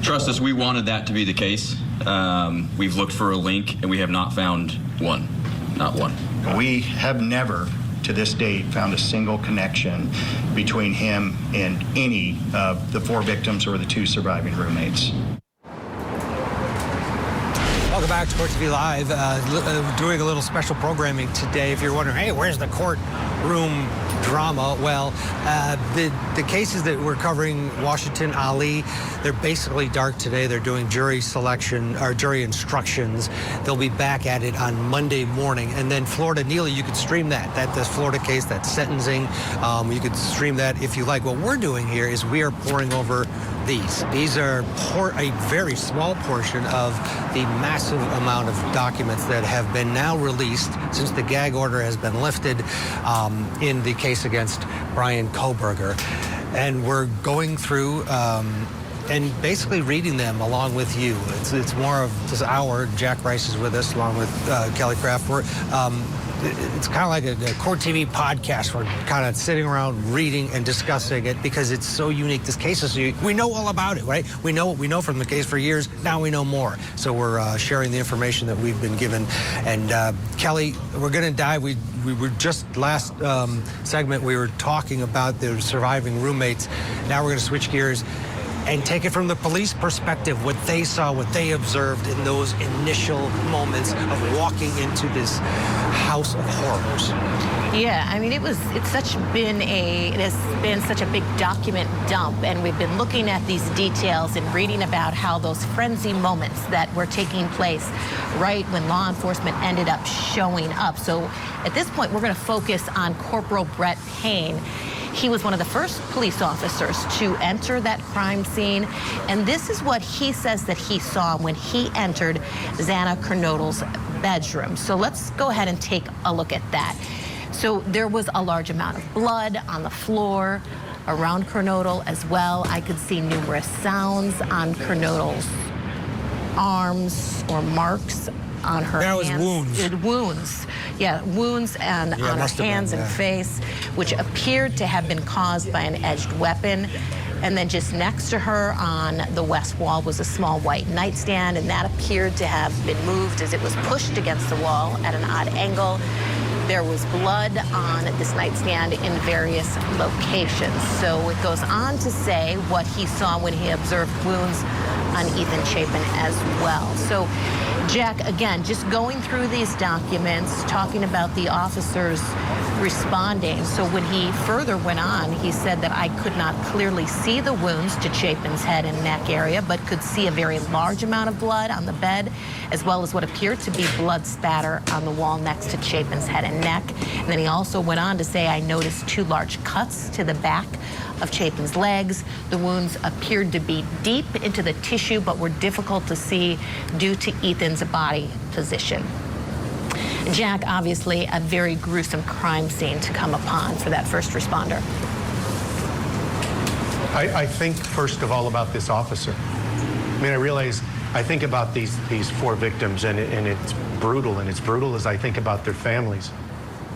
Trust us, we wanted that to be the case. We've looked for a link, and we have not found one. Not one. We have never, to this date, found a single connection between him and any of the 4 victims or the 2 surviving roommates. Welcome back to Court TV Live. Doing a little special programming today. If you're wondering, hey, where's the courtroom drama? Well, the cases that we're covering, Washington, Ali, they're basically dark today. They're doing jury selection or jury instructions. They'll be back at it on Monday morning. And then Florida, Neely, you could stream that. That's Florida case, that's sentencing. You could stream that if you like. What we're doing here is we are pouring over these. These are a very small portion of the massive amount of documents that have been now released since the gag order has been lifted in the case against Bryan Kohberger. And we're going through and basically reading them along with you. It's more of this hour. Jack Rice is with us along with Kelly Craft. It's kind of like a Court TV podcast. We're kind of sitting around reading and discussing it because it's so unique. This case is unique. We know all about it, right? We know what we know from the case for years. Now we know more. So we're sharing the information that we've been given. And Kelly, we're going to dive. We were just last segment, we were talking about the surviving roommates. Now we're going to switch gears and take it from the police perspective, what they saw, what they observed in those initial moments of walking into this house of horrors. Yeah, I mean, it has been such a big document dump, and we've been looking at these details and reading about how those frenzy moments that were taking place right when law enforcement ended up showing up. So at this point, we're going to focus on Corporal Brett Payne. He was one of the first police officers to enter that crime scene, and this is what he says that he saw when he entered Xana Kernodle's bedroom. So let's go ahead and take a look at that. So there was a large amount of blood on the floor around Kernodle as well. I could see numerous sounds on Kernodle's arms or marks on her hands. That was wounds. Wounds. Yeah, wounds and on her hands and face, which appeared to have been caused by an edged weapon. And then just next to her on the west wall was a small white nightstand, and that appeared to have been moved as it was pushed against the wall at an odd angle. There was blood on this nightstand in various locations. So it goes on to say what he saw when he observed wounds on Ethan Chapin as well. So, Jack, again, just going through these documents, talking about the officers responding. So when he further went on, he said that I could not clearly see the wounds to Chapin's head and neck area, but could see a very large amount of blood on the bed, as well as what appeared to be blood spatter on the wall next to Chapin's head and neck. And then he also went on to say, I noticed 2 large cuts to the back of Chapin's legs. The wounds appeared to be deep into the tissue, but were difficult to see due to Ethan's body position. Jack, obviously a very gruesome crime scene to come upon for that first responder. I think, first of all, about this officer. I mean, I think about these 4 victims, and it's brutal, and it's brutal as I think about their families.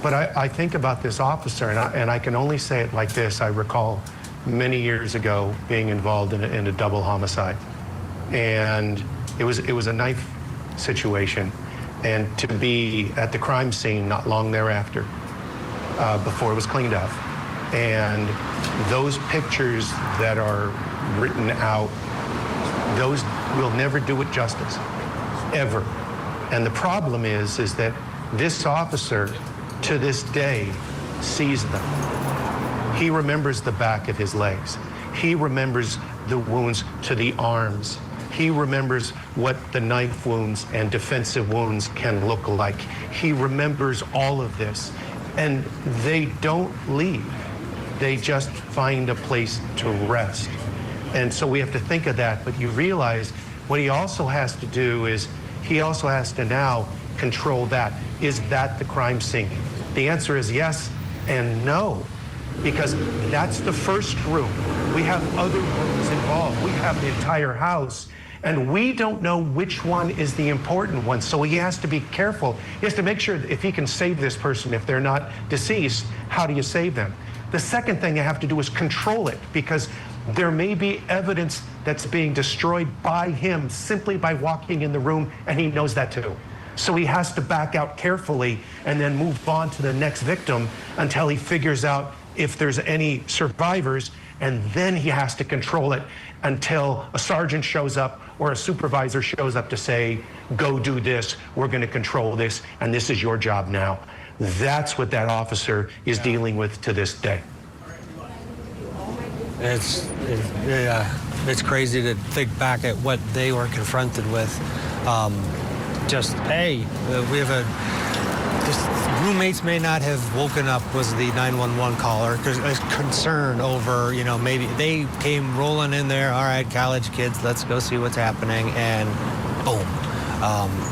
But I think about this officer, and I can only say it like this. I recall many years ago being involved in a double homicide, and it was a knife situation, and to be at the crime scene not long thereafter, before it was cleaned up, and those pictures that are written out, those will never do it justice, ever. And the problem is that this officer, to this day, sees them. He remembers the back of his legs. He remembers the wounds to the arms. He remembers what the knife wounds and defensive wounds can look like. He remembers all of this. And they don't leave. They just find a place to rest. And so we have to think of that. But you realize what he also has to do is he also has to now control that. Is that the crime scene? The answer is yes and no, because that's the first room. We have other rooms involved. We have the entire house, and we don't know which one is the important one. So he has to be careful. He has to make sure that if he can save this person, if they're not deceased, how do you save them? The second thing you have to do is control it, because there may be evidence that's being destroyed by him simply by walking in the room, and he knows that too. So he has to back out carefully and then move on to the next victim until he figures out if there's any survivors, and then he has to control it until a sergeant shows up or a supervisor shows up to say, go do this, we're going to control this, and this is your job now. That's what that officer is dealing with to this day. It's crazy to think back at what they were confronted with. We have roommates may not have woken up, was the 911 caller, because there's concern over, maybe they came rolling in there, all right, college kids, let's go see what's happening, and boom.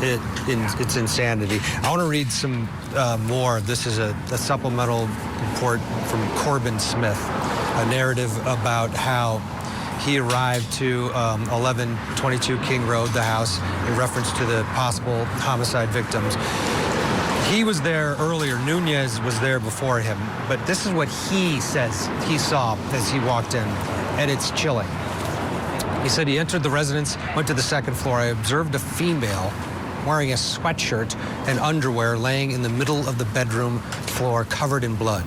It's insanity. I want to read some more. This is a supplemental report from Corbin Smith, a narrative about how he arrived to 1122 King Road, the house, in reference to the possible homicide victims. He was there earlier. Nunez was there before him. But this is what he says he saw as he walked in, and it's chilling. He said he entered the residence, went to the second floor. I observed a female wearing a sweatshirt and underwear laying in the middle of the bedroom floor covered in blood.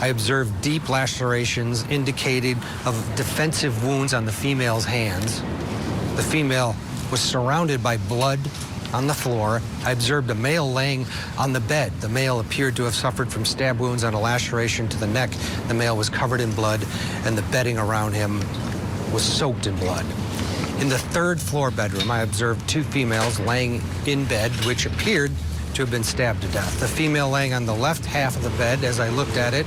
I observed deep lacerations indicating of defensive wounds on the female's hands. The female was surrounded by blood on the floor. I observed a male laying on the bed. The male appeared to have suffered from stab wounds on a laceration to the neck. The male was covered in blood, and the bedding around him was soaked in blood. In the third floor bedroom, I observed two females laying in bed, which appeared to have been stabbed to death. The female laying on the left half of the bed, as I looked at it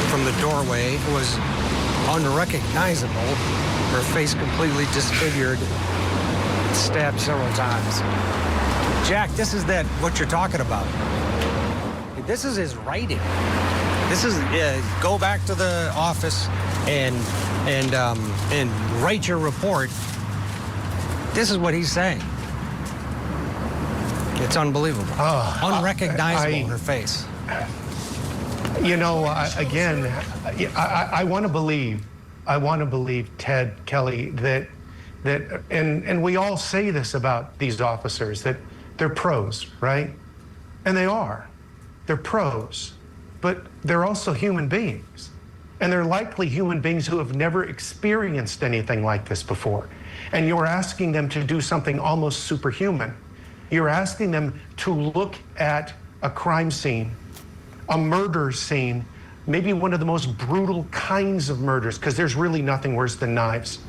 from the doorway, was unrecognizable. Her face completely disfigured, stabbed several times. Jack, this is what you're talking about. This is his writing. This is go back to the office and write your report. This is what he's saying. It's unbelievable. Unrecognizable, her face. Again, I want to believe Ted Kelly that and we all say this about these officers, that they're pros, right? And they are. They're pros, but they're also human beings. And they're likely human beings who have never experienced anything like this before. And you're asking them to do something almost superhuman. You're asking them to look at a crime scene, a murder scene, maybe one of the most brutal kinds of murders, because there's really nothing worse than knives,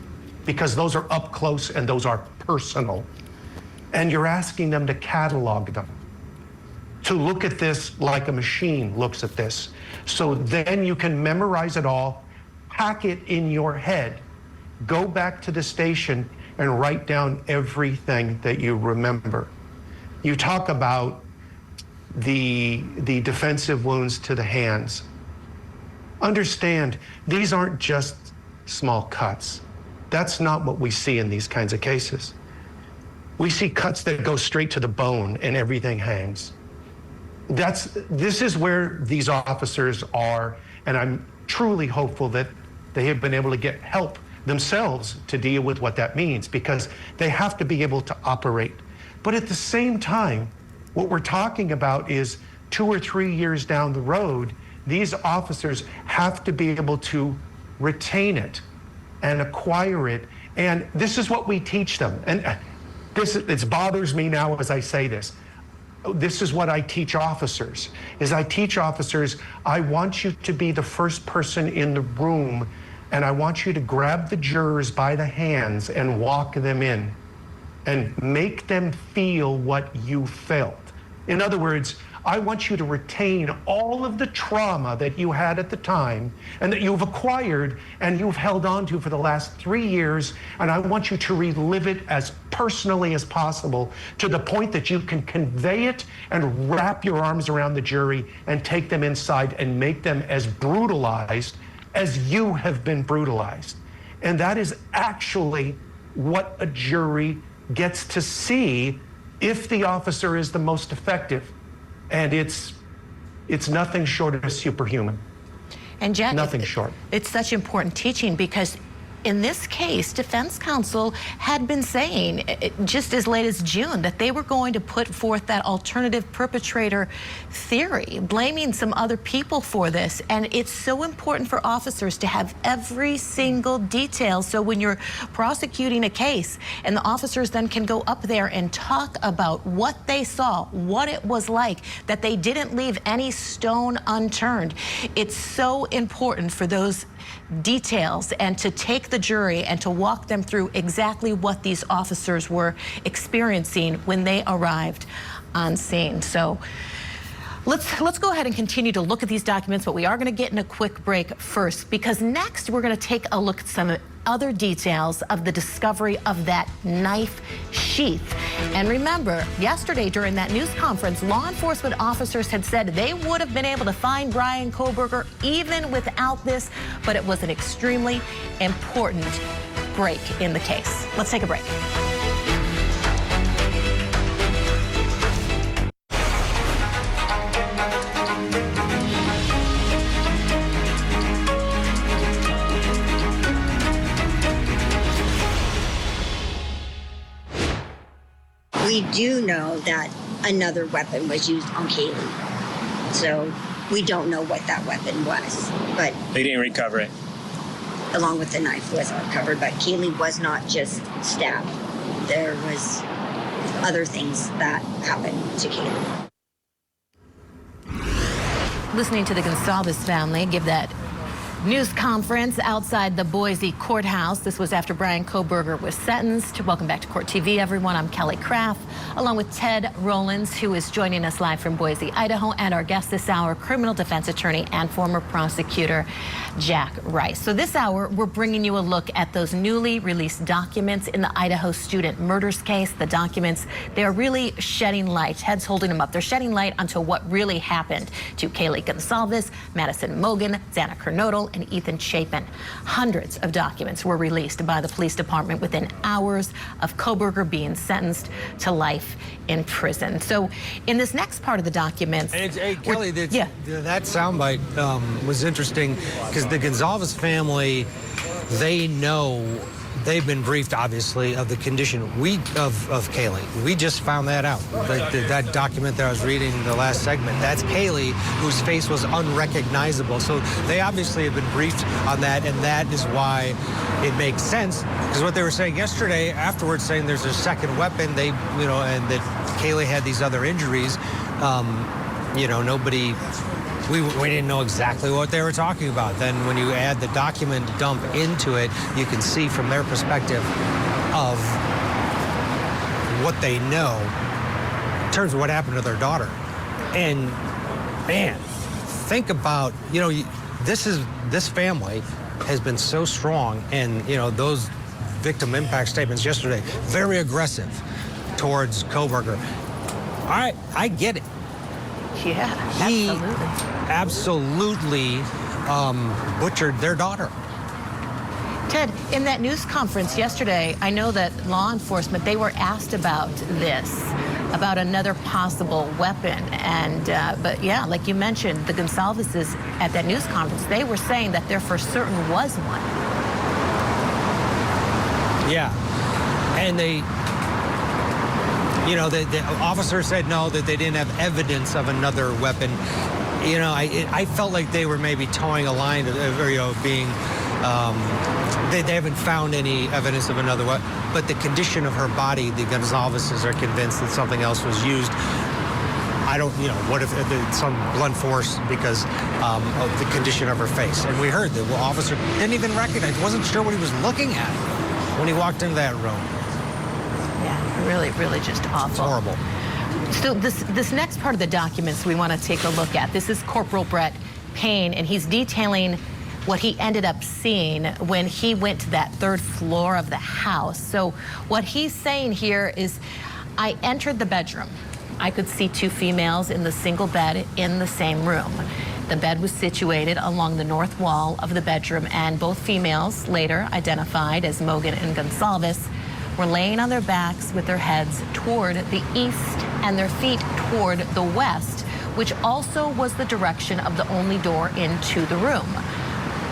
because those are up close and those are personal. And you're asking them to catalog them, to look at this like a machine looks at this. So then you can memorize it all, pack it in your head, go back to the station and write down everything that you remember. You talk about the defensive wounds to the hands. Understand, these aren't just small cuts. That's not what we see in these kinds of cases. We see cuts that go straight to the bone and everything hangs. This is where these officers are, and I'm truly hopeful that they have been able to get help themselves to deal with what that means, because they have to be able to operate. But at the same time, what we're talking about is 2 or 3 years down the road, these officers have to be able to retain it and acquire it. And this is what we teach them. And it bothers me now as I say this. This is what I teach officers, I want you to be the first person in the room, and I want you to grab the jurors by the hands and walk them in and make them feel what you felt. In other words, I want you to retain all of the trauma that you had at the time and that you've acquired and you've held on to for the last 3 years, and I want you to relive it as personally as possible to the point that you can convey it and wrap your arms around the jury and take them inside and make them as brutalized as you have been brutalized. And that is actually what a jury gets to see if the officer is the most effective. And it's nothing short of superhuman. And Jack, Nothing short. It's such important teaching because in this case, defense counsel had been saying just as late as June that they were going to put forth that alternative perpetrator theory, blaming some other people for this. And it's so important for officers to have every single detail. So when you're prosecuting a case and the officers then can go up there and talk about what they saw, what it was like, that they didn't leave any stone unturned. It's so important for those details and to take the jury and to walk them through exactly what these officers were experiencing when they arrived on scene. So let's go ahead and continue to look at these documents, but we are going to get in a quick break first, because next we're going to take a look at some other details of the discovery of that knife sheath. And remember, yesterday during that news conference, law enforcement officers had said they would have been able to find Bryan Kohberger even without this, but it was an extremely important break in the case. Let's take a break. We do know that another weapon was used on Kaylee. So we don't know what that weapon was, but they didn't recover it. Along with the knife was recovered, but Kaylee was not just stabbed. There was other things that happened to Kaylee. Listening to the Gonsalves family give that news conference outside the Boise courthouse. This was after Bryan Kohberger was sentenced. Welcome back to Court TV, everyone. I'm Kelly Craft, along with Ted Rollins, who is joining us live from Boise, Idaho, and our guest this hour, criminal defense attorney and former prosecutor Jack Rice. So this hour, we're bringing you a look at those newly released documents in the Idaho student murders case. The documents, they are really shedding light. Ted's holding them up. They're shedding light onto what really happened to Kaylee Gonsalves, Madison Mogen, Xana Kernodle, and Ethan Chapin. Hundreds of documents were released by the police department within hours of Kohberger being sentenced to life in prison. So in this next part of the documents... Hey, Kelly, that soundbite was interesting because the Gonsalves family, they know, they've been briefed, obviously, of the condition of Kaylee. We just found that out. That document that I was reading the last segment, that's Kaylee, whose face was unrecognizable. So they obviously have been briefed on that, and that is why it makes sense. Because what they were saying yesterday, afterwards, saying there's a second weapon, they, and that Kaylee had these other injuries. Nobody. We didn't know exactly what they were talking about. Then when you add the document dump into it, you can see from their perspective of what they know in terms of what happened to their daughter. And man, think about, this family has been so strong, and those victim impact statements yesterday, very aggressive towards Kohberger. All right, I get it. Yeah, he absolutely butchered their daughter. Ted, in that news conference yesterday, I know that law enforcement, they were asked about this, about another possible weapon. And, but yeah, like you mentioned, the Gonsalveses at that news conference, they were saying that there for certain was one. Yeah, and the officer said no, that they didn't have evidence of another weapon. I felt like they were maybe towing a line, being, they haven't found any evidence of another weapon, but the condition of her body, the Gonsalveses are convinced that something else was used. I don't, what if some blunt force because of the condition of her face. And we heard the officer didn't even recognize, wasn't sure what he was looking at when he walked into that room. Yeah, really just awful. It's horrible. So this next part of the documents we want to take a look at. This is Corporal Brett Payne, and he's detailing what he ended up seeing when he went to that third floor of the house. So what he's saying here is, I entered the bedroom. I could see two females in the single bed in the same room. The bed was situated along the north wall of the bedroom, and both females, later identified as Mogen and Gonsalves, were laying on their backs with their heads toward the east and their feet toward the west, which also was the direction of the only door into the room.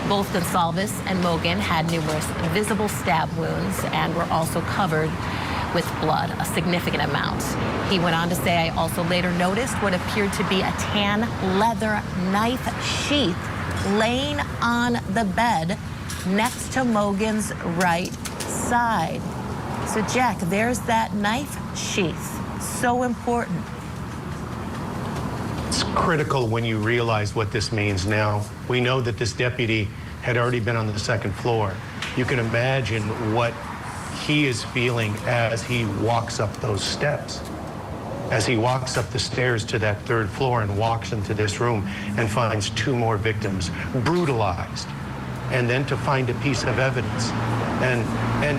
Both Gonsalves and Mogen had numerous visible stab wounds and were also covered with blood, a significant amount. He went on to say, I also later noticed what appeared to be a tan leather knife sheath laying on the bed next to Mogen's right side. So Jack, there's that knife sheath. So important. It's critical when you realize what this means now. We know that this deputy had already been on the second floor. You can imagine what he is feeling as he walks up those steps. As he walks up the stairs to that third floor and walks into this room and finds 2 more victims brutalized, and then to find a piece of evidence. And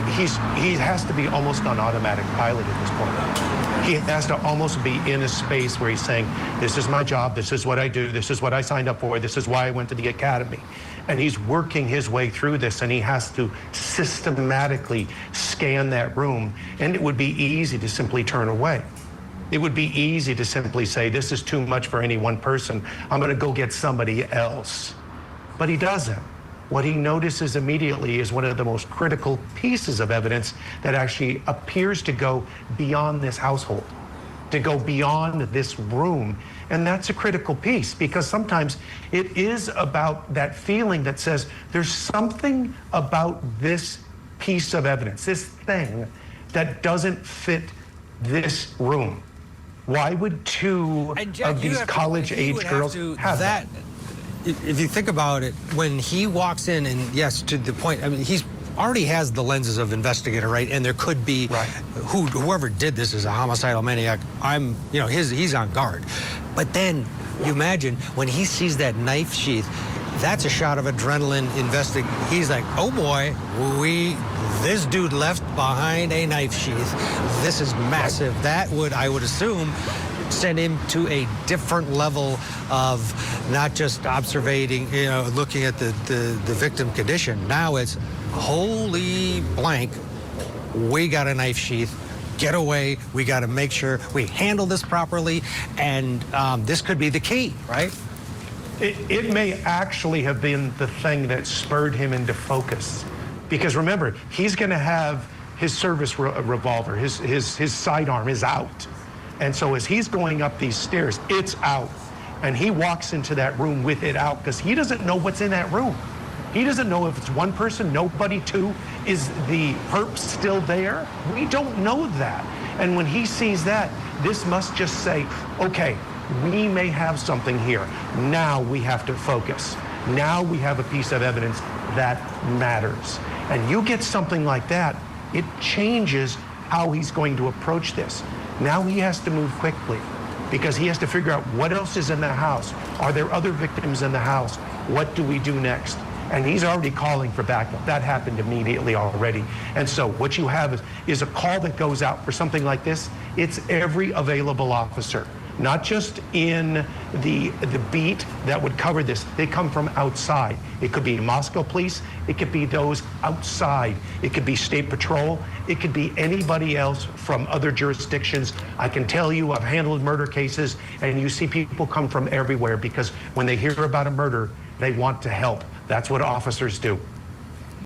he has to be almost on automatic pilot at this point. He has to almost be in a space where he's saying, this is my job, this is what I do, this is what I signed up for, this is why I went to the academy. And he's working his way through this, and he has to systematically scan that room. And it would be easy to simply turn away. It would be easy to simply say, this is too much for any one person, I'm gonna go get somebody else. But he doesn't. What he notices immediately is one of the most critical pieces of evidence that actually appears to go beyond this household, to go beyond this room. And that's a critical piece, because sometimes it is about that feeling that says there's something about this piece of evidence, this thing, that doesn't fit this room. Why would 2 of these college-age girls have that? If you think about it, when he walks in, and yes, to the point, I mean, he's already has the lenses of investigator, right? And there could be whoever did this is a homicidal maniac. He's on guard. But then you imagine when he sees that knife sheath, that's a shot of adrenaline. He's like, oh boy, this dude left behind a knife sheath. This is massive. That would, I would assume, send him to a different level of not just observing, looking at the victim condition. Now it's, holy blank, we got a knife sheath. Get away. We got to make sure we handle this properly, and this could be the key, right? It may actually have been the thing that spurred him into focus. Because remember, he's going to have his service revolver, his sidearm is out. And so as he's going up these stairs, it's out. And he walks into that room with it out because he doesn't know what's in that room. He doesn't know if it's 1 person, nobody, 2. Is the perp still there? We don't know that. And when he sees that, this must just say, okay, we may have something here. Now we have to focus. Now we have a piece of evidence that matters. And you get something like that, it changes how he's going to approach this. Now he has to move quickly because he has to figure out what else is in the house. Are there other victims in the house? What do we do next? And he's already calling for backup. That happened immediately already. And so what you have is a call that goes out for something like this. It's every available officer, not just in the beat that would cover this. They come from outside. It could be Moscow police. It could be those outside. It could be State Patrol. It could be anybody else from other jurisdictions. I can tell you, I've handled murder cases, and you see people come from everywhere because when they hear about a murder, they want to help. That's what officers do.